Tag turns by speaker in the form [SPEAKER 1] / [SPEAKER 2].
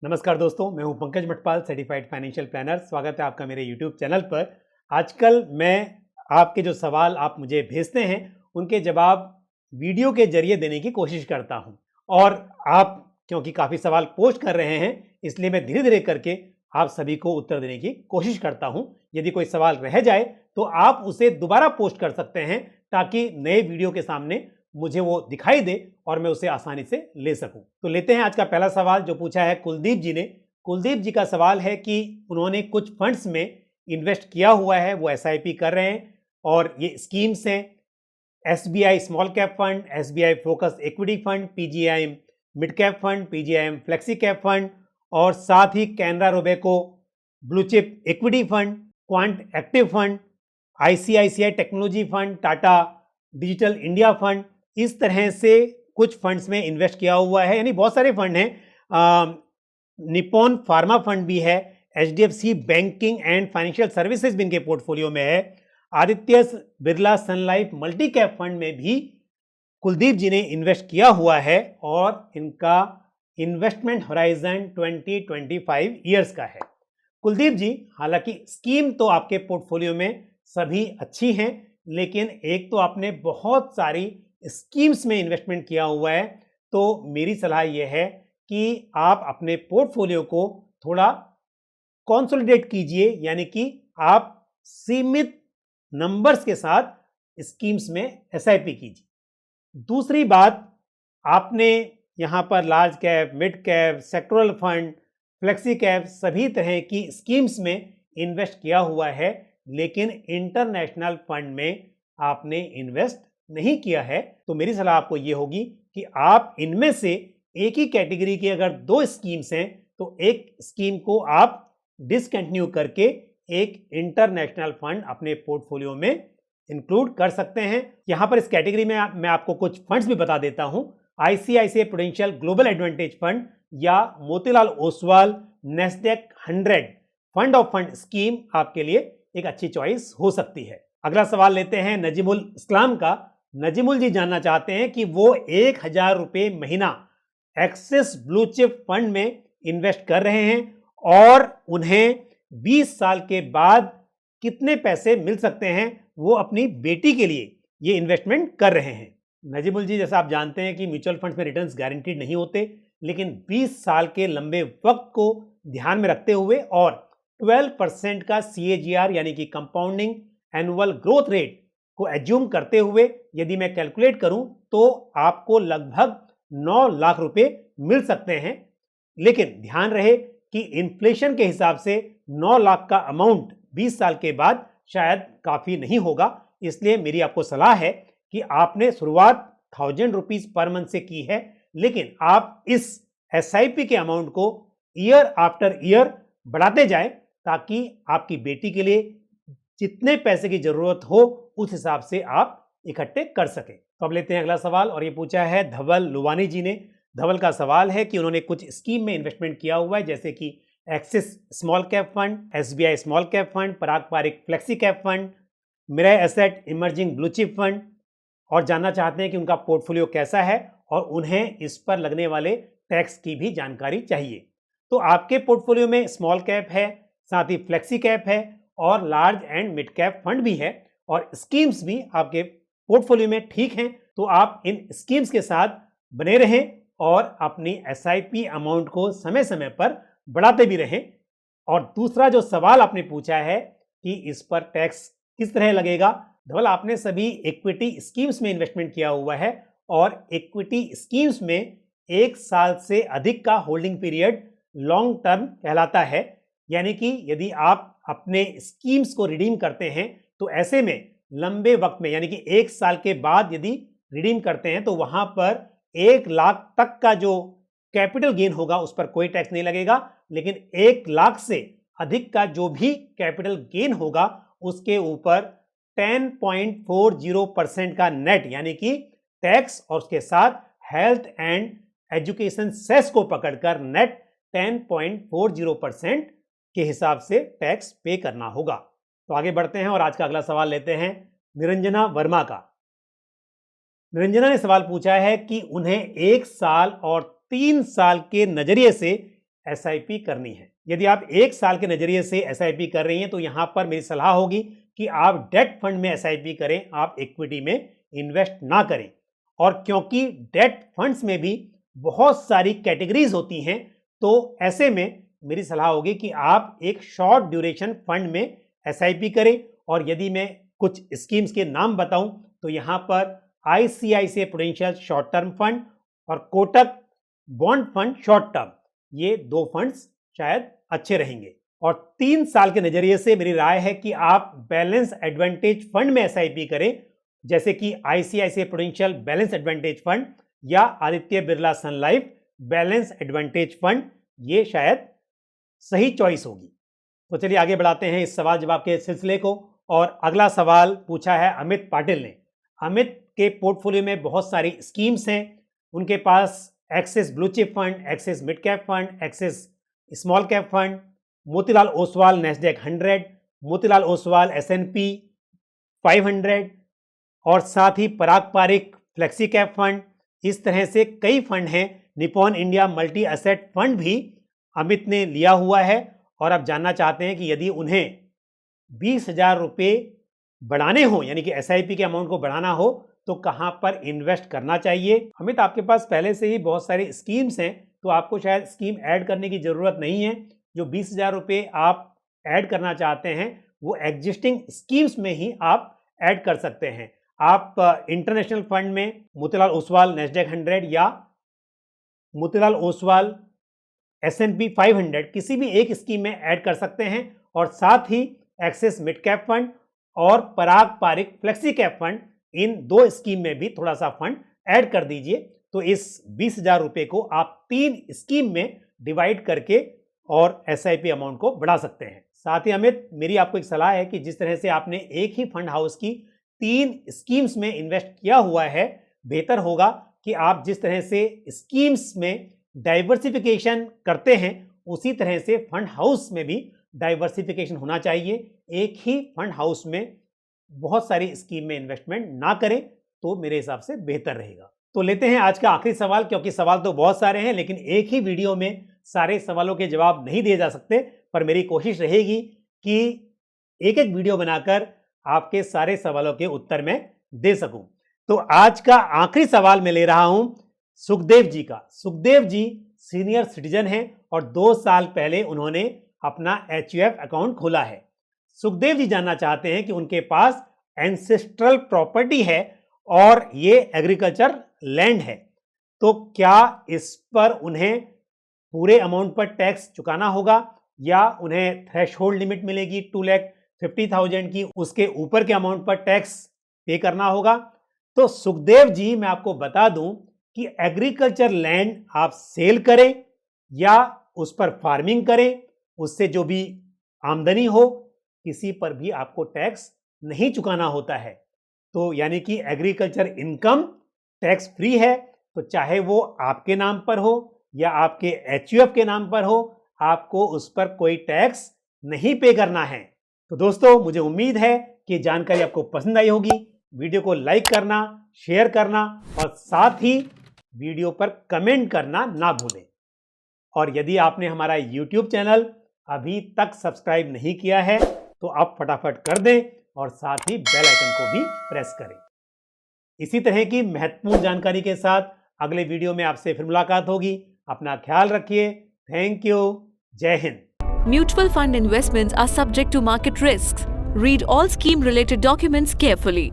[SPEAKER 1] नमस्कार दोस्तों, मैं हूं Pankaj Matpal, certified financial planner. स्वागत है आपका मेरे यूट्यूब चैनल पर। आजकल मैं आपके जो सवाल आप मुझे भेजते हैं, उनके जवाब वीडियो के जरिए देने की कोशिश करता हूं। और आप क्योंकि काफ़ी सवाल पोस्ट कर रहे हैं, इसलिए मैं धीरे-धीरे करके आप सभी को उत्तर देने की कोशिश करता हूं। यदि कोई सवाल रह जाए, तो आप उसे दोबारा पोस्ट कर सकते हैं, ताकि नए वीडियो के सामने मुझे वो दिखाई दे और मैं उसे आसानी से ले सकूं। तो लेते हैं आज का पहला सवाल, जो पूछा है कुलदीप जी ने। कुलदीप जी का सवाल है कि उन्होंने कुछ फंड्स में इन्वेस्ट किया हुआ है, वो एसआईपी कर रहे हैं और ये स्कीम्स हैं SBI small cap fund, SBI focus equity fund, PGIM mid cap fund, PGIM flexi cap fund और साथ ही Canara Robeco blue chip equity fund, quant active fund, ICICI technology fund, Tata digital India fund. इस तरह से कुछ funds में invest किया हुआ है, यानी बहुत सारे फंड हैं। निप्पॉन फार्मा फंड भी है, HDFC banking and financial services भी इनके पोर्टफोलियो में है। आदित्य बिरला सन लाइफ मल्टी कैप फंड में भी कुलदीप जी ने इन्वेस्ट किया हुआ है और इनका इन्वेस्टमेंट होराइजन 20-25 ईयर्स का है। कुलदीप जी, हालांकि स्कीम तो आपके पोर्टफोलियो में सभी अच्छी हैं, लेकिन एक तो आपने बहुत सारी स्कीम्स में इन्वेस्टमेंट किया हुआ है। तो मेरी सलाह यह है कि आप अपने पोर्टफोलियो को थोड़ा कंसोलिडेट कीजिए, यानी कि आप सीमित नंबर्स के साथ स्कीम्स में एसआईपी कीजिए। दूसरी बात, आपने यहां पर large cap, mid cap, sectoral fund, flexi cap सभी तरह की स्कीम्स में इन्वेस्ट किया हुआ है, लेकिन इंटरनेशनल फंड में आपने इन्वेस्ट नहीं किया है। तो मेरी सलाह आपको यह होगी कि आप इनमें से एक ही कैटेगरी की अगर दो स्कीम्स हैं, तो एक स्कीम को आप डिसकंटिन्यू करके एक इंटरनेशनल फंड अपने पोर्टफोलियो में इंक्लूड कर सकते हैं। यहां पर इस कैटेगरी में मैं आपको कुछ फंड्स भी बता देता हूं। ICICI prudential global advantage fund या Motilal Oswal Nasdaq 100 fund of fund scheme आपके लिए एक अच्छी चॉइस हो सकती है। अगला सवाल लेते हैं नजीमुल इस्लाम का। नजीमुल जी जानना चाहते हैं कि वो 1000 रुपये महीना एक्सिस ब्लू चिप फंड में इन्वेस्ट कर रहे हैं और उन्हें 20 साल के बाद कितने पैसे मिल सकते हैं, वो अपनी बेटी के लिए ये इन्वेस्टमेंट कर रहे हैं। नजीमुल जी, जैसा आप जानते हैं कि म्यूचुअल फंड्स में रिटर्न्स गारंटीड नहीं होते, लेकिन 20 साल के लंबे वक्त को ध्यान में रखते हुए और 12% का CAGR यानी कि कंपाउंडिंग एनुअल ग्रोथ रेट को एज्यूम करते हुए यदि मैं कैलकुलेट करूं, तो आपको लगभग 9 लाख रुपए मिल सकते हैं। लेकिन ध्यान रहे कि इन्फ्लेशन के हिसाब से 9 लाख का अमाउंट 20 साल के बाद शायद काफी नहीं होगा। इसलिए मेरी आपको सलाह है कि आपने शुरुआत 1000 रुपीज पर मंथ से की है, लेकिन आप इस एसआईपी के अमाउंट को ईयर आफ्टर ईयर बढ़ाते जाएं, ताकि आपकी बेटी के लिए जितने पैसे की जरूरत हो उस हिसाब से आप इकट्ठे कर सकें। तो अब लेते हैं अगला सवाल, और ये पूछा है धवल लुवानी जी ने। धवल का सवाल है कि उन्होंने कुछ स्कीम में इन्वेस्टमेंट किया हुआ है, जैसे कि axis small cap fund, SBI small cap fund, Parag Parikh flexi cap fund, Mirae asset emerging blue chip fund, और जानना चाहते हैं कि उनका पोर्टफोलियो कैसा है और उन्हें इस पर लगने वाले टैक्स की भी जानकारी चाहिए। तो आपके पोर्टफोलियो में स्मॉल कैप है, साथ ही फ्लेक्सी कैप है और large and mid cap fund भी है, और स्कीम्स भी आपके पोर्टफोलियो में ठीक हैं। तो आप इन स्कीम्स के साथ बने रहें और अपनी एसआईपी अमाउंट को समय समय पर बढ़ाते भी रहें। और दूसरा जो सवाल आपने पूछा है कि इस पर टैक्स किस तरह लगेगा, धवल, आपने सभी इक्विटी स्कीम्स में इन्वेस्टमेंट किया हुआ है और इक्विटी स्कीम्स में 1 साल से अधिक का होल्डिंग पीरियड लॉन्ग टर्म कहलाता है। यानी कि यदि आप अपने स्कीम्स को रिडीम करते हैं, तो ऐसे में लंबे वक्त में यानी कि 1 साल के बाद यदि रिडीम करते हैं, तो वहां पर 1 लाख तक का जो कैपिटल गेन होगा उस पर कोई टैक्स नहीं लगेगा, लेकिन 1 लाख से अधिक का जो भी कैपिटल गेन होगा उसके ऊपर 10.40% का नेट यानी कि टैक्स, और उसके साथ हेल्थ एंड एजुकेशन सेस को पकड़कर नेट 10.40% के हिसाब से टैक्स पे करना होगा। तो आगे बढ़ते हैं और आज का अगला सवाल लेते हैं निरंजना वर्मा का। निरंजना ने सवाल पूछा है कि उन्हें 1 साल और 3 साल के नजरिए से SIP करनी है। यदि आप 1 साल के नजरिए से SIP कर रही हैं तो यहां पर मेरी सलाह होगी कि आप डेट फंड में SIP करें, आप इक्विटी में इन्वेस्ट ना करें। और क्योंकि डेट फंड्स में भी बहुत सारी कैटेगरीज होती हैं, तो ऐसे में मेरी सलाह होगी कि आप एक शॉर्ट ड्यूरेशन फंड में SIP करें। और यदि मैं कुछ स्कीम्स के नाम बताऊं तो यहां पर ICICI prudential short term fund और Kotak bond fund short term, ये 2 फंड्स शायद अच्छे रहेंगे। और 3 साल के नजरिए से मेरी राय है कि आप बैलेंस एडवांटेज फंड में SIP करें, जैसे कि ICICI prudential balance advantage fund या आदित्य बिरला सन लाइफ बैलेंस एडवांटेज फंड, ये शायद सही चॉइस होगी। तो चलिए आगे बढ़ाते हैं इस सवाल जवाब के सिलसिले को। और अगला सवाल पूछा है अमित पाटिल ने। अमित के पोर्टफोलियो में बहुत सारी स्कीम्स हैं। उनके पास axis blue chip fund, axis mid cap fund, axis small cap fund, Motilal Oswal Nasdaq 100, Motilal Oswal S&P 500 और साथ ही Parag Parikh flexi cap fund. इस तरह से कई फंड हैं। Nippon India multi asset fund भी अमित ने लिया हुआ है और अब जानना चाहते हैं कि यदि उन्हें 20,000 रुपये बढ़ाने हो, यानी कि SIP के अमाउंट को बढ़ाना हो, तो कहां पर इन्वेस्ट करना चाहिए। अमित, आपके पास पहले से ही बहुत सारी स्कीम्स हैं, तो आपको शायद स्कीम ऐड करने की जरूरत नहीं है। जो 20,000 रुपये आप ऐड करना चाहते हैं वो एग्जिस्टिंग स्कीम्स में ही आप ऐड कर सकते हैं। आप इंटरनेशनल फंड में मोतीलाल ओसवाल नेस्डेक 100 या मोतीलाल ओसवाल S&P 500 किसी भी एक स्कीम में ऐड कर सकते हैं। और साथ ही एक्सिस मिड कैप फंड और पराग पारिक फ्लेक्सी कैप फंड, इन 2 स्कीम में भी थोड़ा सा फंड ऐड कर दीजिए। तो इस 20,000 रुपये को आप 3 स्कीम में डिवाइड करके और SIP अमाउंट को बढ़ा सकते हैं। साथ ही अमित, मेरी आपको एक सलाह है कि जिस तरह से आपने एक ही फंड हाउस की 3 स्कीम्स में इन्वेस्ट किया हुआ है, बेहतर होगा कि आप जिस तरह से स्कीम्स में डाइवर्सिफिकेशन करते हैं उसी तरह से फंड हाउस में भी डाइवर्सिफिकेशन होना चाहिए। एक ही फंड हाउस में बहुत सारी स्कीम में इन्वेस्टमेंट ना करें तो मेरे हिसाब से बेहतर रहेगा। तो लेते हैं आज का आखिरी सवाल, क्योंकि सवाल तो बहुत सारे हैं लेकिन एक ही वीडियो में सारे सवालों के जवाब नहीं दिए जा सकते। पर मेरी कोशिश रहेगी कि एक एक वीडियो बनाकर आपके सारे सवालों के उत्तर मैं दे सकूं। तो आज का आखिरी सवाल मैं ले रहा हूं सुखदेव जी का। सुखदेव जी सीनियर सिटीजन हैं और 2 साल पहले उन्होंने अपना HUF अकाउंट खोला है। सुखदेव जी जानना चाहते हैं कि उनके पास एंसेस्ट्रल प्रॉपर्टी है और ये एग्रीकल्चर लैंड है, तो क्या इस पर उन्हें पूरे अमाउंट पर टैक्स चुकाना होगा या उन्हें थ्रेशहोल्ड लिमिट मिलेगी 2,50,000 की, उसके ऊपर के अमाउंट पर टैक्स पे करना होगा। तो सुखदेव जी, मैं आपको बता दूं कि एग्रीकल्चर लैंड आप सेल करें या उस पर फार्मिंग करें, उससे जो भी आमदनी हो किसी पर भी आपको टैक्स नहीं चुकाना होता है। तो यानी कि एग्रीकल्चर इनकम टैक्स फ्री है। तो चाहे वो आपके नाम पर हो या आपके HUF के नाम पर हो, आपको उस पर कोई टैक्स नहीं पे करना है। तो दोस्तों, मुझे उम्मीद है कि जानकारी आपको पसंद आई होगी। वीडियो को लाइक करना, शेयर करना और साथ ही वीडियो पर कमेंट करना ना भूलें। और यदि आपने हमारा YouTube चैनल अभी तक सब्सक्राइब नहीं किया है तो आप फटाफट कर दें और साथ ही बेल आइकन को भी प्रेस करें। इसी तरह की महत्वपूर्ण जानकारी के साथ अगले वीडियो में आपसे फिर मुलाकात होगी। अपना ख्याल रखिए। Thank you. जय Hind.
[SPEAKER 2] Mutual fund investments are subject to market risks. Read all scheme related documents carefully.